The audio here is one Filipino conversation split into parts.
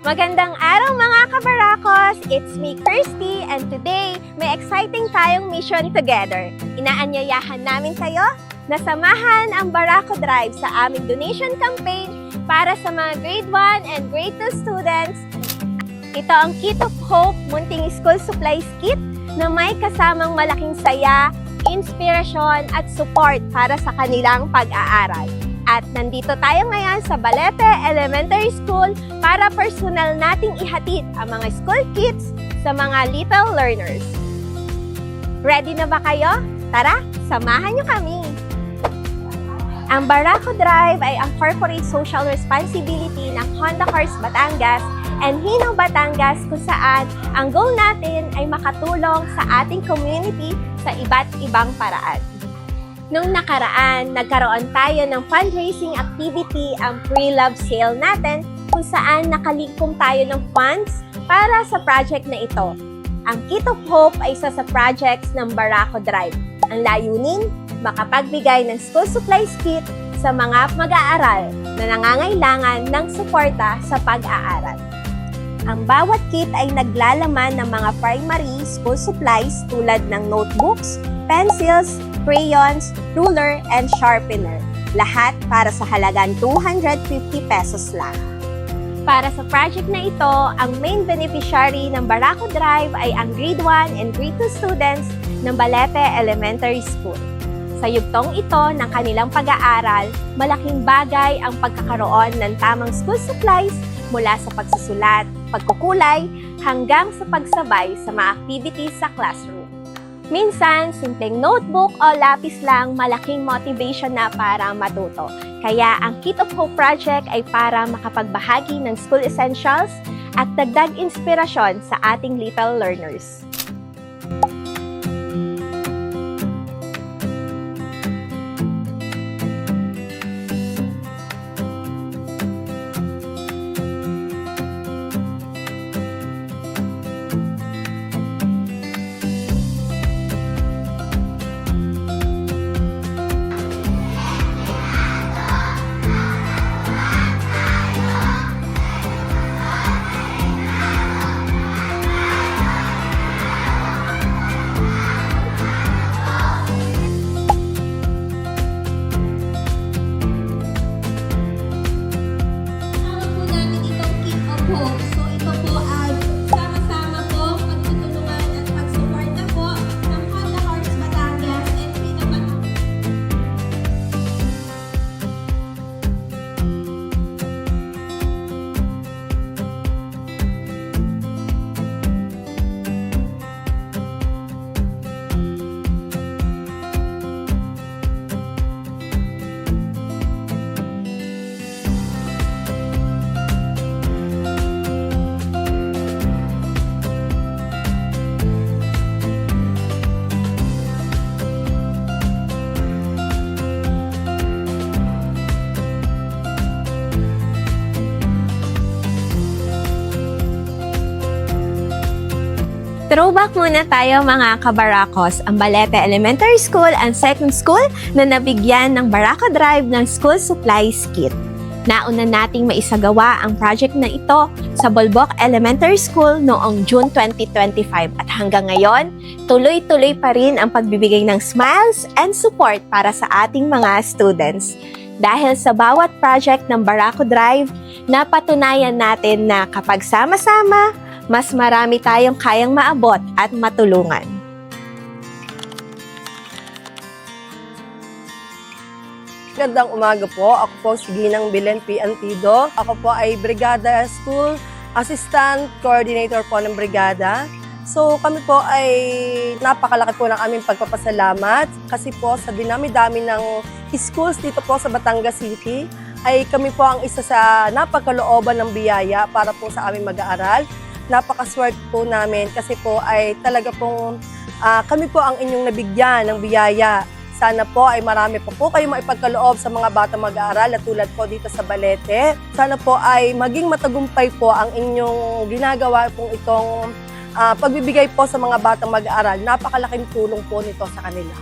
Magandang araw mga kabarakos! It's me, Kirsty, and today, may exciting tayong mission together. Inaanyayahan namin kayo na samahan ang Barako Drive sa aming donation campaign para sa mga Grade 1 and Grade 2 students. Ito ang Kit of Hope Munting School Supplies Kit na may kasamang malaking saya, inspirasyon at support para sa kanilang pag-aaral. At nandito tayo ngayon sa Balete Elementary School para personal nating ihatid ang mga school kits sa mga little learners. Ready na ba kayo? Tara, samahan niyo kami! Ang Barako Drive ay ang corporate social responsibility ng Honda Cars Batangas and Hino Batangas kung saan ang goal natin ay makatulong sa ating community sa iba't ibang paraan. Nung nakaraan, nagkaroon tayo ng fundraising activity ang pre-love sale natin kung saan nakalikom tayo ng funds para sa project na ito. Ang Kit of Hope ay isa sa projects ng Barako Drive. Ang layunin, makapagbigay ng school supplies kit sa mga mag-aaral na nangangailangan ng suporta sa pag-aaral. Ang bawat kit ay naglalaman ng mga primary school supplies tulad ng notebooks, pencils, crayons, ruler, and sharpener. Lahat para sa halagang 250 pesos lang. Para sa project na ito, ang main beneficiary ng Barako Drive ay ang Grade 1 and Grade 2 students ng Balete Elementary School. Sa yugtong ito ng kanilang pag-aaral, malaking bagay ang pagkakaroon ng tamang school supplies mula sa pagsusulat, pagkukulay, hanggang sa pagsabay sa mga activities sa classroom. Minsan, simpleng notebook o lapis lang malaking motivation na para matuto. Kaya ang Kit of Hope Project ay para makapagbahagi ng school essentials at dagdag inspirasyon sa ating little learners. Throwback muna tayo mga kabarakos. Ang Balete Elementary School ang second school na nabigyan ng Barako Drive ng school supplies kit. Nauna nating maisagawa ang project na ito sa Bolbok Elementary School noong June 2025 at hanggang ngayon, tuloy-tuloy pa rin ang pagbibigay ng smiles and support para sa ating mga students. Dahil sa bawat project ng Barako Drive, napatunayan natin na kapag sama-sama, mas marami tayong kayang maabot at matulungan. Magandang umaga po. Ako po si Ginang Belen P. Antido. Ako po ay Brigada School Assistant Coordinator po ng Brigada. So kami po ay napakalaki po ng aming pagpapasalamat kasi po sa dinami-dami ng schools dito po sa Batangas City ay kami po ang isa sa napakalooban ng biyaya para po sa aming mag-aaral. Napakaswerte po namin kasi po ay talaga pong kami po ang inyong nabigyan ng biyaya. Sana po ay marami po kayong maipagkaloob sa mga bata mag-aaral at tulad po dito sa Balete. Sana po ay maging matagumpay po ang inyong ginagawa pong itong pagbibigay po sa mga batang mag-aaral. Napakalaking tulong po nito sa kanila.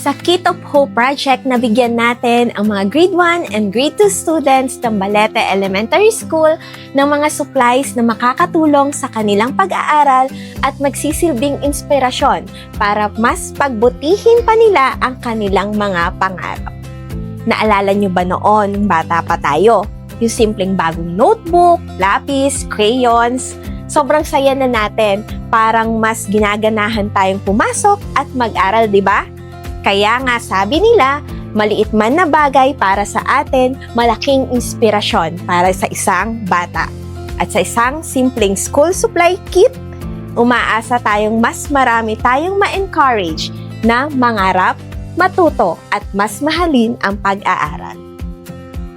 Sa Kit of Hope Project, nabigyan natin ang mga grade 1 and grade 2 students ng Balete Elementary School ng mga supplies na makakatulong sa kanilang pag-aaral at magsisilbing inspirasyon para mas pagbutihin pa nila ang kanilang mga pangarap. Naalala nyo ba noon, bata pa tayo? Yung simpleng bagong notebook, lapis, crayons, sobrang saya na natin. Parang mas ginaganahan tayong pumasok at mag-aral, di ba? Kaya nga sabi nila, maliit man na bagay para sa atin, malaking inspirasyon para sa isang bata. At sa isang simpleng school supply kit, umaasa tayong mas marami tayong ma-encourage na mangarap, matuto at mas mahalin ang pag-aaral.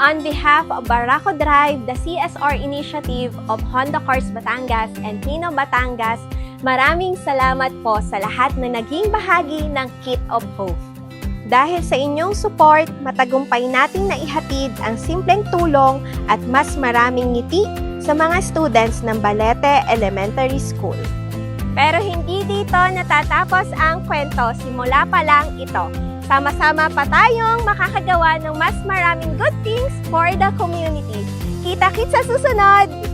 On behalf of Barako Drive, the CSR initiative of Honda Cars Batangas and Hino Batangas, maraming salamat po sa lahat na naging bahagi ng Kit of Hope. Dahil sa inyong support, matagumpay nating naihatid ang simpleng tulong at mas maraming ngiti sa mga students ng Balete Elementary School. Pero hindi dito natatapos ang kwento, simula pa lang ito. Sama-sama pa tayong makakagawa ng mas maraming good things for the community. Kita-kits sa susunod!